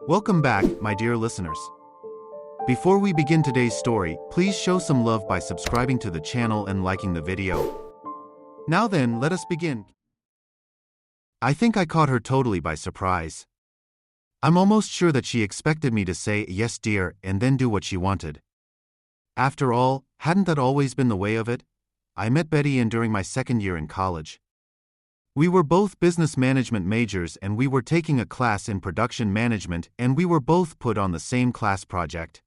Welcome back, my dear listeners. Before we begin today's story, please show some love by subscribing to the channel and liking the video. Now then, let us begin. I think I caught her totally by surprise. I'm almost sure that she expected me to say, "Yes, dear," and then do what she wanted. After all, hadn't that always been the way of it? I met Betty Ann during my second year in college. We were both business management majors and we were taking a class in production management and we were both put on the same class project.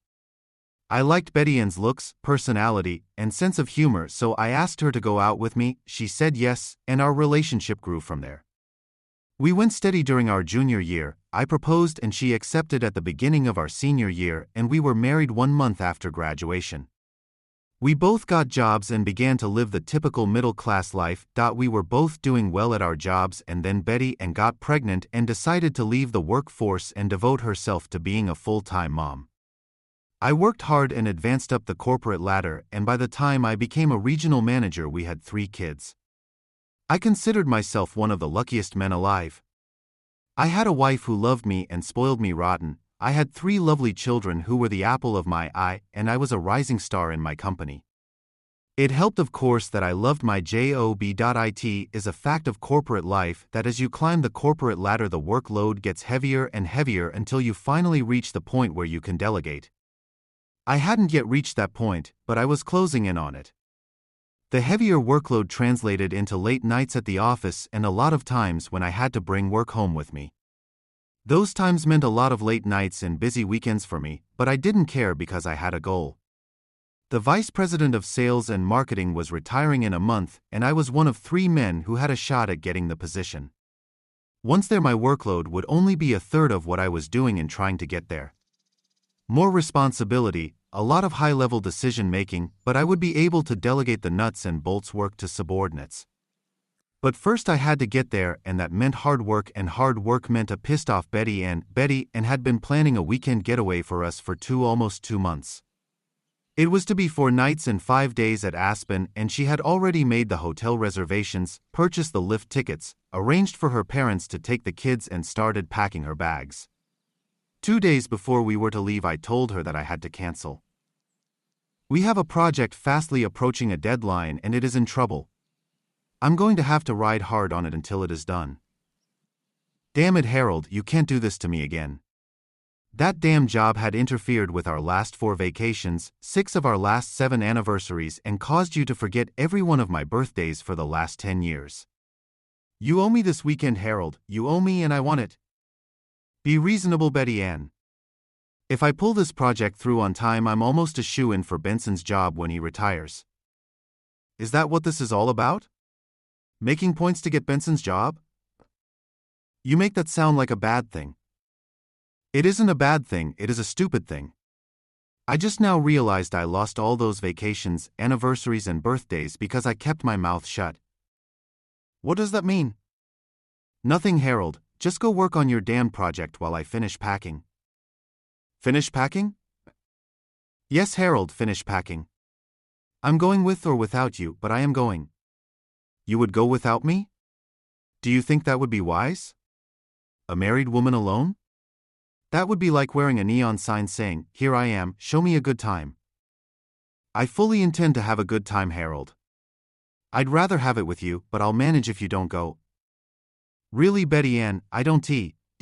I liked Betty Ann's looks, personality, and sense of humor, so I asked her to go out with me. She said yes, and our relationship grew from there. We went steady during our junior year. I proposed and she accepted at the beginning of our senior year, and we were married 1 month after graduation. We both got jobs and began to live the typical middle-class life. We were both doing well at our jobs, and then Betty Ann got pregnant and decided to leave the workforce and devote herself to being a full-time mom. I worked hard and advanced up the corporate ladder, and by the time I became a regional manager we had 3 kids. I considered myself one of the luckiest men alive. I had a wife who loved me and spoiled me rotten. I had 3 lovely children who were the apple of my eye, and I was a rising star in my company. It helped, of course, that I loved my job. It is a fact of corporate life that as you climb the corporate ladder the workload gets heavier and heavier until you finally reach the point where you can delegate. I hadn't yet reached that point, but I was closing in on it. The heavier workload translated into late nights at the office and a lot of times when I had to bring work home with me. Those times meant a lot of late nights and busy weekends for me, but I didn't care because I had a goal. The vice president of sales and marketing was retiring in a month, and I was one of 3 men who had a shot at getting the position. Once there, my workload would only be a third of what I was doing in trying to get there. More responsibility, a lot of high-level decision-making, but I would be able to delegate the nuts and bolts work to subordinates. But first I had to get there, and that meant hard work, and hard work meant a pissed-off Betty Ann. Betty Ann had been planning a weekend getaway for us for almost 2 months. It was to be 4 nights and 5 days at Aspen, and she had already made the hotel reservations, purchased the lift tickets, arranged for her parents to take the kids, and started packing her bags. 2 days before we were to leave I told her that I had to cancel. We have a project fastly approaching a deadline and it is in trouble. I'm going to have to ride hard on it until it is done. Damn it, Harold, you can't do this to me again. That damn job had interfered with our last 4 vacations, 6 of our last 7 anniversaries, and caused you to forget every one of my birthdays for the last 10 years. You owe me this weekend, Harold, you owe me, and I want it. Be reasonable, Betty Ann. If I pull this project through on time, I'm almost a shoo-in for Benson's job when he retires. Is that what this is all about? Making points to get Benson's job? You make that sound like a bad thing. It isn't a bad thing, it is a stupid thing. I just now realized I lost all those vacations, anniversaries, and birthdays because I kept my mouth shut. What does that mean? Nothing, Harold, just go work on your damn project while I finish packing. Finish packing? Yes, Harold, finish packing. I'm going with or without you, but I am going. You would go without me? Do you think that would be wise? A married woman alone? That would be like wearing a neon sign saying, "Here I am, show me a good time." I fully intend to have a good time, Harold. I'd rather have it with you, but I'll manage if you don't go. Really, Betty Ann, I don't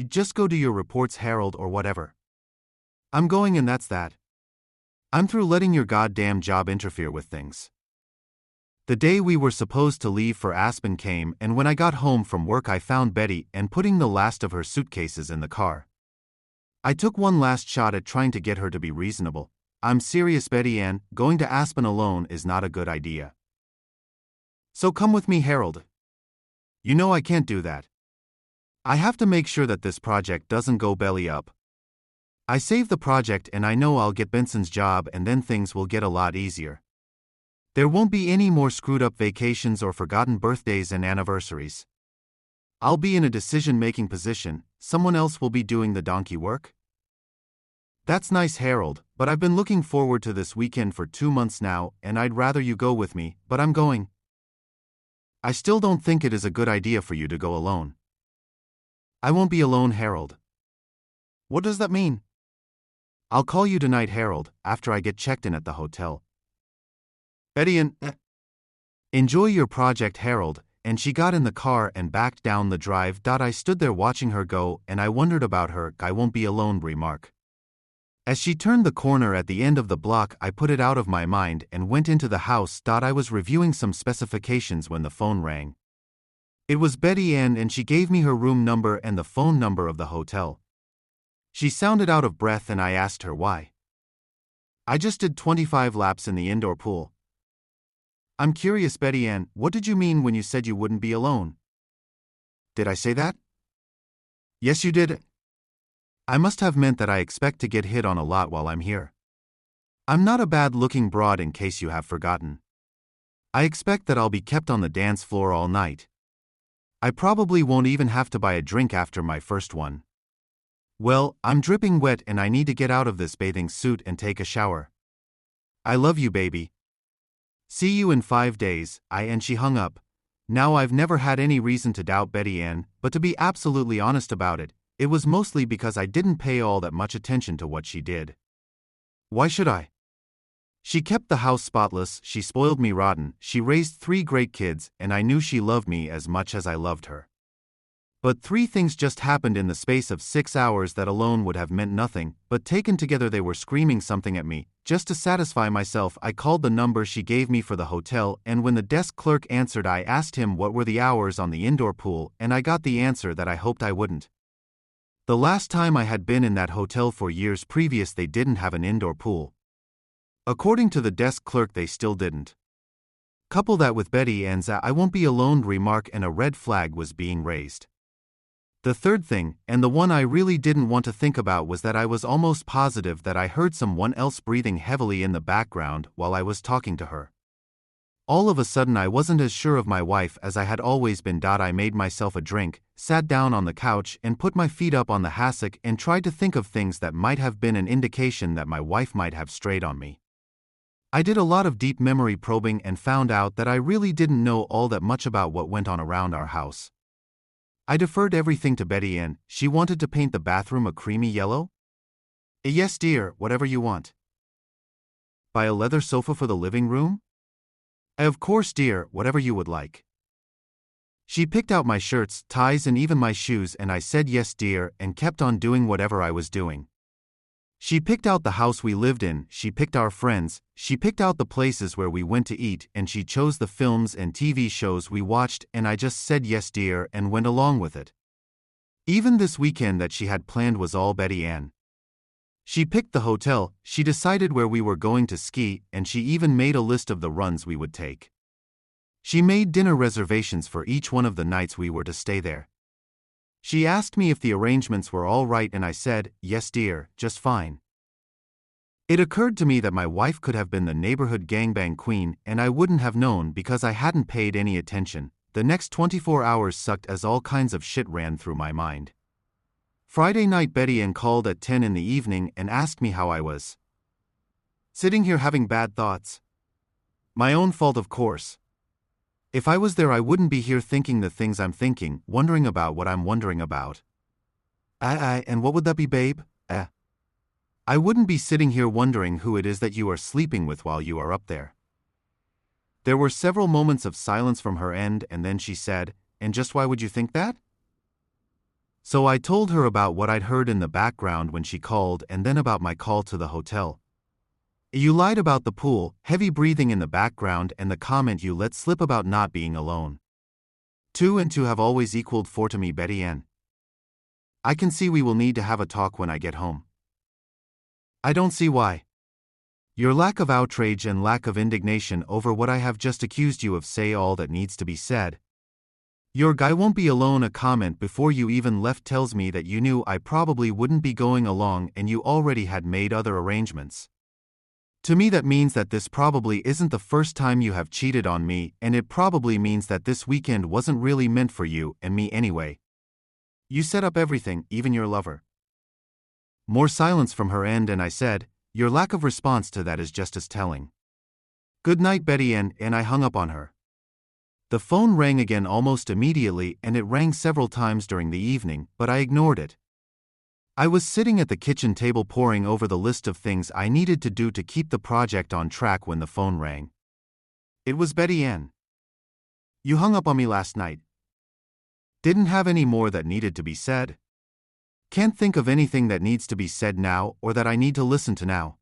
just go do your reports, Harold, or whatever. I'm going and that's that. I'm through letting your goddamn job interfere with things. The day we were supposed to leave for Aspen came, and when I got home from work I found Betty Ann putting the last of her suitcases in the car. I took one last shot at trying to get her to be reasonable. I'm serious, Betty Ann, going to Aspen alone is not a good idea. So come with me, Harold. You know I can't do that. I have to make sure that this project doesn't go belly up. I save the project and I know I'll get Benson's job and then things will get a lot easier. There won't be any more screwed up vacations or forgotten birthdays and anniversaries. I'll be in a decision-making position, someone else will be doing the donkey work. That's nice, Harold, but I've been looking forward to this weekend for 2 months now, and I'd rather you go with me, but I'm going. I still don't think it is a good idea for you to go alone. I won't be alone, Harold. What does that mean? I'll call you tonight, Harold, after I get checked in at the hotel. Betty Ann, enjoy your project, Harold, and she got in the car and backed down the drive. I stood there watching her go, and I wondered about her. I won't be alone remark. As she turned the corner at the end of the block, I put it out of my mind and went into the house. I was reviewing some specifications when the phone rang. It was Betty Ann, and she gave me her room number and the phone number of the hotel. She sounded out of breath, and I asked her why. I just did 25 laps in the indoor pool. I'm curious, Betty Ann, what did you mean when you said you wouldn't be alone? Did I say that? Yes, you did. I must have meant that I expect to get hit on a lot while I'm here. I'm not a bad-looking broad, in case you have forgotten. I expect that I'll be kept on the dance floor all night. I probably won't even have to buy a drink after my first one. Well, I'm dripping wet and I need to get out of this bathing suit and take a shower. I love you, baby. See you in 5 days, and she hung up. Now I've never had any reason to doubt Betty Ann, but to be absolutely honest about it, it was mostly because I didn't pay all that much attention to what she did. Why should I? She kept the house spotless, she spoiled me rotten, she raised 3 great kids, and I knew she loved me as much as I loved her. But 3 things just happened in the space of 6 hours that alone would have meant nothing, but taken together they were screaming something at me. Just to satisfy myself, I called the number she gave me for the hotel, and when the desk clerk answered, I asked him what were the hours on the indoor pool, and I got the answer that I hoped I wouldn't. The last time I had been in that hotel for years previous, they didn't have an indoor pool. According to the desk clerk, they still didn't. Couple that with Betty Ann's "I won't be alone" remark, and a red flag was being raised. The third thing, and the one I really didn't want to think about, was that I was almost positive that I heard someone else breathing heavily in the background while I was talking to her. All of a sudden I wasn't as sure of my wife as I had always been. I made myself a drink, sat down on the couch and put my feet up on the hassock and tried to think of things that might have been an indication that my wife might have strayed on me. I did a lot of deep memory probing and found out that I really didn't know all that much about what went on around our house. I deferred everything to Betty Ann. She wanted to paint the bathroom a creamy yellow. Yes, dear, whatever you want. Buy a leather sofa for the living room? Of course, dear, whatever you would like. She picked out my shirts, ties, and even my shoes, and I said yes, dear, and kept on doing whatever I was doing. She picked out the house we lived in, she picked our friends, she picked out the places where we went to eat, and she chose the films and TV shows we watched, and I just said yes, dear, and went along with it. Even this weekend that she had planned was all Betty Ann. She picked the hotel, she decided where we were going to ski, and she even made a list of the runs we would take. She made dinner reservations for each one of the nights we were to stay there. She asked me if the arrangements were all right, and I said, yes, dear, just fine. It occurred to me that my wife could have been the neighborhood gangbang queen, and I wouldn't have known because I hadn't paid any attention. The next 24 hours sucked as all kinds of shit ran through my mind. Friday night, Betty Ann called at 10 in the evening and asked me how I was. Sitting here having bad thoughts. My own fault, of course. If I was there, I wouldn't be here thinking the things I'm thinking, wondering about what I'm wondering about. And what would that be, babe? I wouldn't be sitting here wondering who it is that you are sleeping with while you are up there. There were several moments of silence from her end, and then she said, and just why would you think that? So I told her about what I'd heard in the background when she called, and then about my call to the hotel. You lied about the pool, heavy breathing in the background, and the comment you let slip about not being alone. 2 and 2 have always equaled 4 to me, Betty Ann. I can see we will need to have a talk when I get home. I don't see why. Your lack of outrage and lack of indignation over what I have just accused you of say all that needs to be said. Your "guy won't be alone" a comment before you even left tells me that you knew I probably wouldn't be going along and you already had made other arrangements. To me, that means that this probably isn't the first time you have cheated on me, and it probably means that this weekend wasn't really meant for you and me anyway. You set up everything, even your lover. More silence from her end, and I said, your lack of response to that is just as telling. Good night, Betty Ann, and I hung up on her. The phone rang again almost immediately, and it rang several times during the evening, but I ignored it. I was sitting at the kitchen table poring over the list of things I needed to do to keep the project on track when the phone rang. It was Betty Ann. You hung up on me last night. Didn't have any more that needed to be said. Can't think of anything that needs to be said now or that I need to listen to now.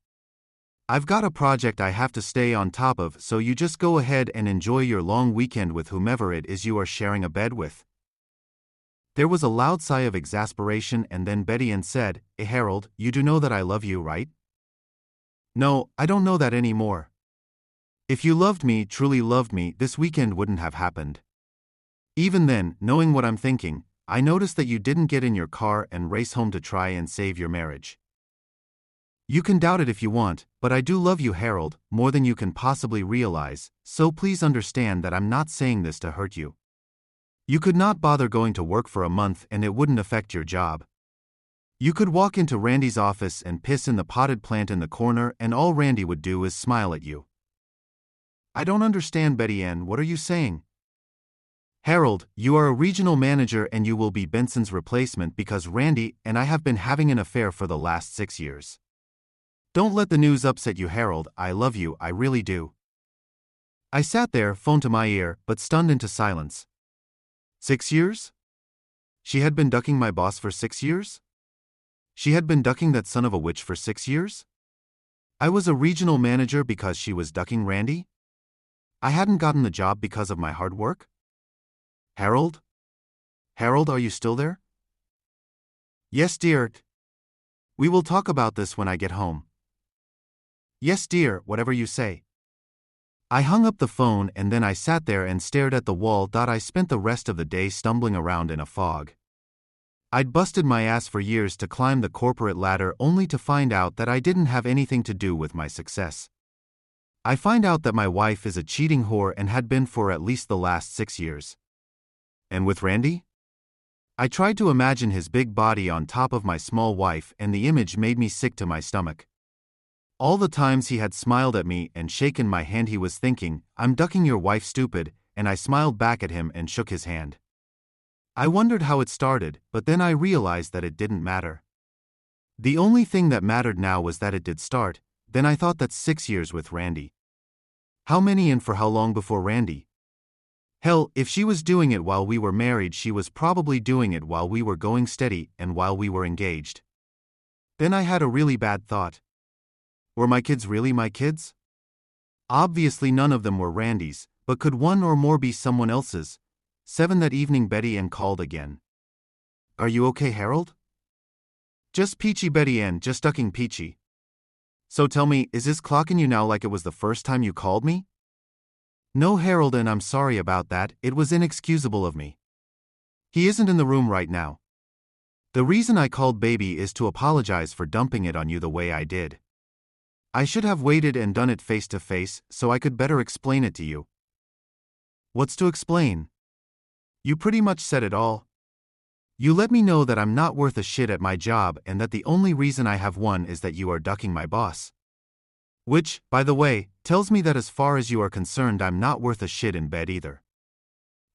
I've got a project I have to stay on top of, so you just go ahead and enjoy your long weekend with whomever it is you are sharing a bed with. There was a loud sigh of exasperation, and then Betty Ann said, Harold, you do know that I love you, right? No, I don't know that anymore. If you loved me, truly loved me, this weekend wouldn't have happened. Even then, knowing what I'm thinking, I noticed that you didn't get in your car and race home to try and save your marriage. You can doubt it if you want, but I do love you, Harold, more than you can possibly realize, so please understand that I'm not saying this to hurt you. You could not bother going to work for a month and it wouldn't affect your job. You could walk into Randy's office and piss in the potted plant in the corner and all Randy would do is smile at you. I don't understand, Betty Ann, what are you saying? Harold, you are a regional manager and you will be Benson's replacement because Randy and I have been having an affair for the last 6 years. Don't let the news upset you, Harold, I love you, I really do. I sat there, phone to my ear, but stunned into silence. 6 years? She had been ducking my boss for 6 years? She had been ducking that son of a witch for 6 years? I was a regional manager because she was ducking Randy? I hadn't gotten the job because of my hard work? Harold? Harold, are you still there? Yes, dear. We will talk about this when I get home. Yes, dear, whatever you say. I hung up the phone and then I sat there and stared at the wall. I spent the rest of the day stumbling around in a fog. I'd busted my ass for years to climb the corporate ladder only to find out that I didn't have anything to do with my success. I find out that my wife is a cheating whore and had been for at least the last 6 years. And with Randy? I tried to imagine his big body on top of my small wife and the image made me sick to my stomach. All the times he had smiled at me and shaken my hand he was thinking, I'm ducking your wife, stupid, and I smiled back at him and shook his hand. I wondered how it started, but then I realized that it didn't matter. The only thing that mattered now was that it did start. Then I thought that's 6 years with Randy. How many and for how long before Randy? Hell, if she was doing it while we were married, she was probably doing it while we were going steady and while we were engaged. Then I had a really bad thought. Were my kids really my kids? Obviously none of them were Randy's, but could one or more be someone else's? 7 that evening Betty Ann called again. Are you okay, Harold? Just peachy, Betty Ann, just ducking peachy. So tell me, is this clocking you now like it was the first time you called me? No, Harold, and I'm sorry about that, it was inexcusable of me. He isn't in the room right now. The reason I called baby is to apologize for dumping it on you the way I did. I should have waited and done it face to face so I could better explain it to you. What's to explain? You pretty much said it all. You let me know that I'm not worth a shit at my job and that the only reason I have one is that you are ducking my boss. Which, by the way, tells me that as far as you are concerned I'm not worth a shit in bed either.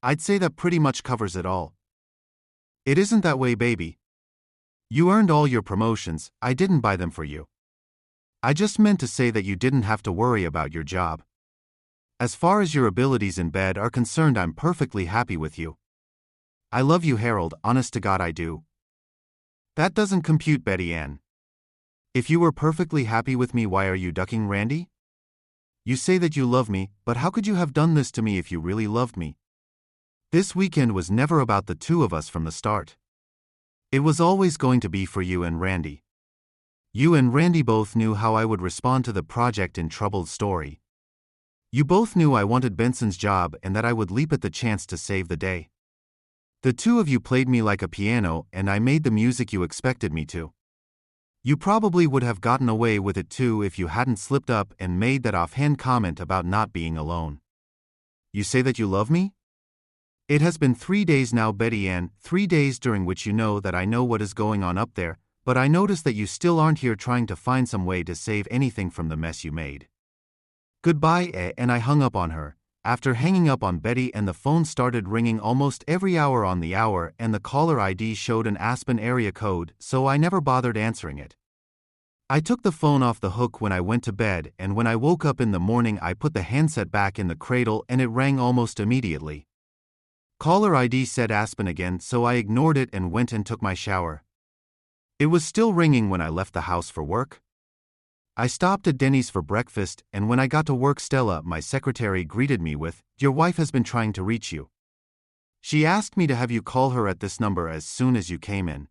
I'd say that pretty much covers it all. It isn't that way, baby. You earned all your promotions, I didn't buy them for you. I just meant to say that you didn't have to worry about your job. As far as your abilities in bed are concerned, I'm perfectly happy with you. I love you, Harold, honest to God I do. That doesn't compute, Betty Ann. If you were perfectly happy with me, why are you ducking Randy? You say that you love me, but how could you have done this to me if you really loved me? This weekend was never about the two of us from the start. It was always going to be for you and Randy. You and Randy both knew how I would respond to the project in Troubled Story. You both knew I wanted Benson's job and that I would leap at the chance to save the day. The two of you played me like a piano and I made the music you expected me to. You probably would have gotten away with it too if you hadn't slipped up and made that offhand comment about not being alone. You say that you love me? It has been 3 days now, Betty Ann, 3 days during which you know that I know what is going on up there, but I notice that you still aren't here trying to find some way to save anything from the mess you made. Goodbye, and I hung up on her, after hanging up on Betty, and the phone started ringing almost every hour on the hour, and the caller ID showed an Aspen area code, so I never bothered answering it. I took the phone off the hook when I went to bed, and when I woke up in the morning I put the handset back in the cradle and it rang almost immediately. Caller ID said Aspen again, so I ignored it and went and took my shower. It was still ringing when I left the house for work. I stopped at Denny's for breakfast, and when I got to work, Stella, my secretary, greeted me with, "Your wife has been trying to reach you. She asked me to have you call her at this number as soon as you came in."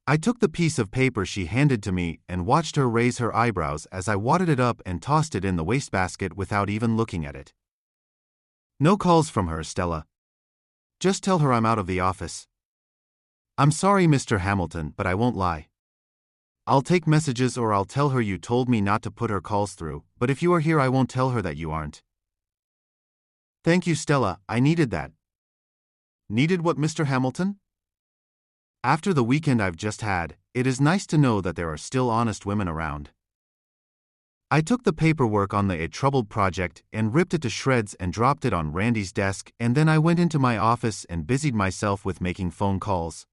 I took the piece of paper she handed to me and watched her raise her eyebrows as I wadded it up and tossed it in the wastebasket without even looking at it. "No calls from her, Stella. Just tell her I'm out of the office." "I'm sorry, Mr. Hamilton, but I won't lie. I'll take messages, or I'll tell her you told me not to put her calls through, but if you are here I won't tell her that you aren't." "Thank you, Stella, I needed that." "Needed what, Mr. Hamilton?" "After the weekend I've just had, it is nice to know that there are still honest women around." I took the paperwork on the troubled project and ripped it to shreds and dropped it on Randy's desk, and then I went into my office and busied myself with making phone calls.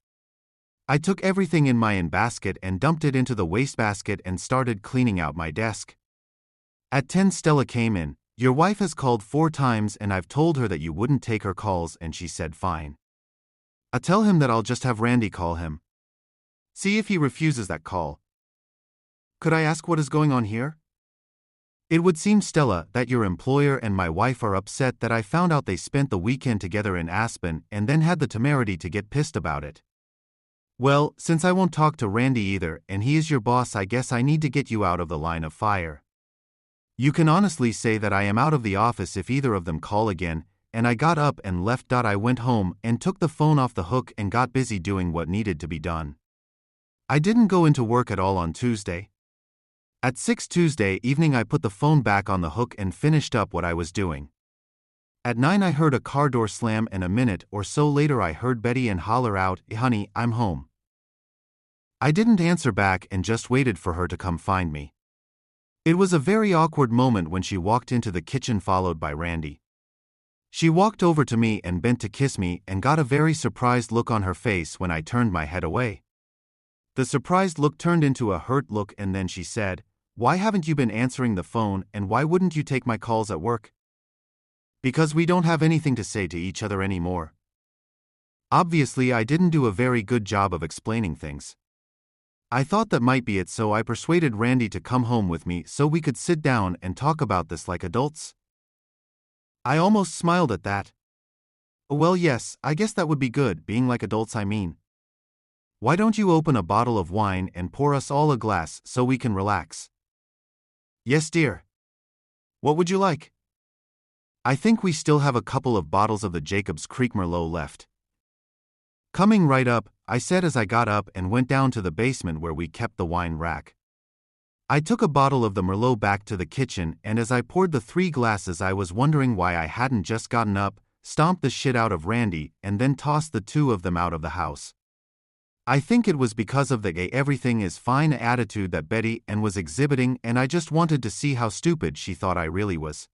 I took everything in my basket and dumped it into the wastebasket and started cleaning out my desk. At 10, Stella came in. "Your wife has called 4 times and I've told her that you wouldn't take her calls, and she said fine. I'll tell him that I'll just have Randy call him. See if he refuses that call." "Could I ask what is going on here?" "It would seem, Stella, that your employer and my wife are upset that I found out they spent the weekend together in Aspen and then had the temerity to get pissed about it. Well, since I won't talk to Randy either, and he is your boss, I guess I need to get you out of the line of fire. You can honestly say that I am out of the office if either of them call again," and I got up and left. I went home and took the phone off the hook and got busy doing what needed to be done. I didn't go into work at all on Tuesday. At 6 Tuesday evening I put the phone back on the hook and finished up what I was doing. At 9 I heard a car door slam, and a minute or so later I heard Betty and holler out, "Honey, I'm home." I didn't answer back and just waited for her to come find me. It was a very awkward moment when she walked into the kitchen followed by Randy. She walked over to me and bent to kiss me and got a very surprised look on her face when I turned my head away. The surprised look turned into a hurt look, and then she said, "Why haven't you been answering the phone, and why wouldn't you take my calls at work?" "Because we don't have anything to say to each other anymore." Obviously I didn't do a very good job of explaining things. I thought that might be it, so I persuaded Randy to come home with me so we could sit down and talk about this like adults. I almost smiled at that. "Well, yes, I guess that would be good, being like adults, I mean. Why don't you open a bottle of wine and pour us all a glass so we can relax?" "Yes, dear. What would you like?" "I think we still have a couple of bottles of the Jacob's Creek Merlot left." "Coming right up," I said as I got up and went down to the basement where we kept the wine rack. I took a bottle of the Merlot back to the kitchen, and as I poured the 3 glasses I was wondering why I hadn't just gotten up, stomped the shit out of Randy, and then tossed the 2 of them out of the house. I think it was because of the everything is fine attitude that Betty was exhibiting, and I just wanted to see how stupid she thought I really was.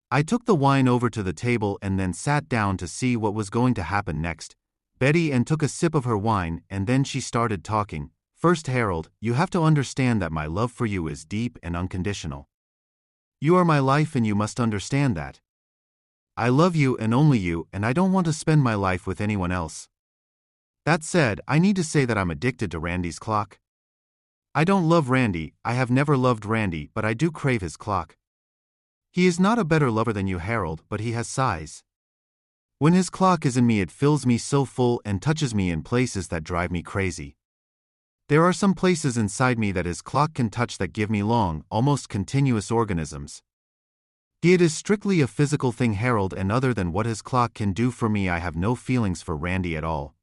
I took the wine over to the table and then sat down to see what was going to happen next. Betty took a sip of her wine, and then she started talking. "First, Harold, you have to understand that my love for you is deep and unconditional. You are my life and you must understand that. I love you and only you, and I don't want to spend my life with anyone else. That said, I need to say that I'm addicted to Randy's clock. I don't love Randy, I have never loved Randy, but I do crave his clock. He is not a better lover than you, Harold, but he has size. When his clock is in me it fills me so full and touches me in places that drive me crazy. There are some places inside me that his clock can touch that give me long, almost continuous organisms. It is strictly a physical thing, Harold, and other than what his clock can do for me I have no feelings for Randy at all.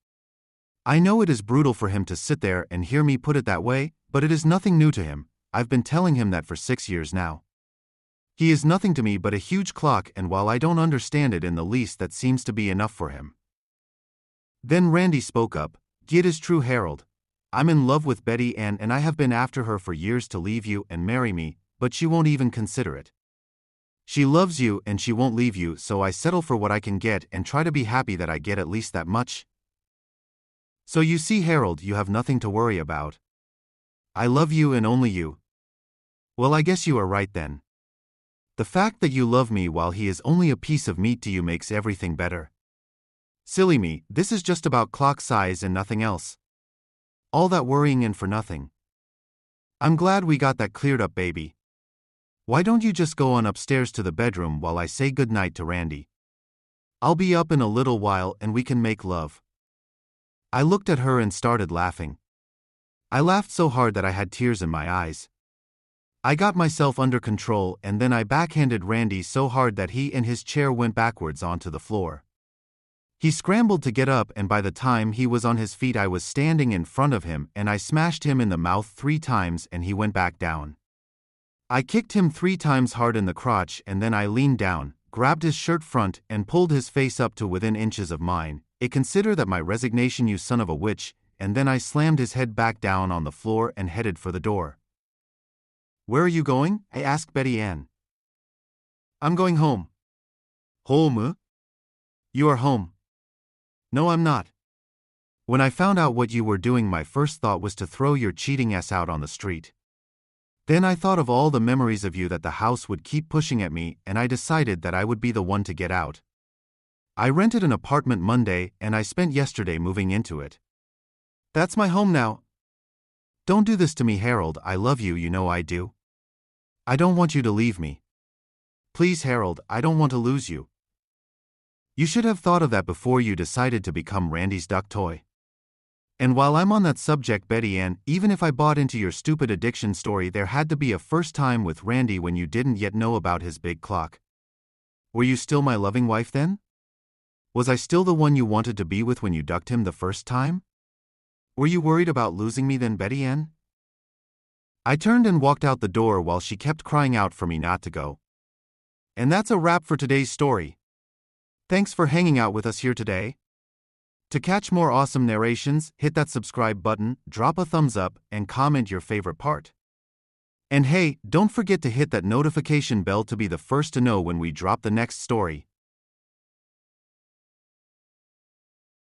I know it is brutal for him to sit there and hear me put it that way, but it is nothing new to him. I've been telling him that for 6 years now. He is nothing to me but a huge clock, and while I don't understand it in the least, that seems to be enough for him." Then Randy spoke up. "It is true, Harold. I'm in love with Betty and I have been after her for years to leave you and marry me, but she won't even consider it. She loves you and she won't leave you, so I settle for what I can get and try to be happy that I get at least that much. So you see, Harold, you have nothing to worry about. I love you and only you. Well, I guess you are right then. The fact that you love me while he is only a piece of meat to you makes everything better. Silly me, this is just about clock size and nothing else. All that worrying and for nothing. I'm glad we got that cleared up, baby. Why don't you just go on upstairs to the bedroom while I say goodnight to Randy? I'll be up in a little while and we can make love. I looked at her and started laughing. I laughed so hard that I had tears in my eyes. I got myself under control and then I backhanded Randy so hard that he and his chair went backwards onto the floor. He scrambled to get up and by the time he was on his feet I was standing in front of him and I smashed him in the mouth 3 times and he went back down. I kicked him 3 times hard in the crotch and then I leaned down, grabbed his shirt front and pulled his face up to within inches of mine. Consider that my resignation, you son of a witch, and then I slammed his head back down on the floor and headed for the door. Where are you going? I asked Betty Ann. I'm going home. Home? You are home. No, I'm not. When I found out what you were doing, my first thought was to throw your cheating ass out on the street. Then I thought of all the memories of you that the house would keep pushing at me and I decided that I would be the one to get out. I rented an apartment Monday and I spent yesterday moving into it. That's my home now. Don't do this to me, Harold. I love you, you know I do. I don't want you to leave me. Please, Harold, I don't want to lose you. You should have thought of that before you decided to become Randy's duck toy. And while I'm on that subject, Betty Ann, even if I bought into your stupid addiction story, there had to be a first time with Randy when you didn't yet know about his big clock. Were you still my loving wife then? Was I still the one you wanted to be with when you ducked him the first time? Were you worried about losing me then, Betty Ann? I turned and walked out the door while she kept crying out for me not to go. And that's a wrap for today's story. Thanks for hanging out with us here today. To catch more awesome narrations, hit that subscribe button, drop a thumbs up, and comment your favorite part. And hey, don't forget to hit that notification bell to be the first to know when we drop the next story.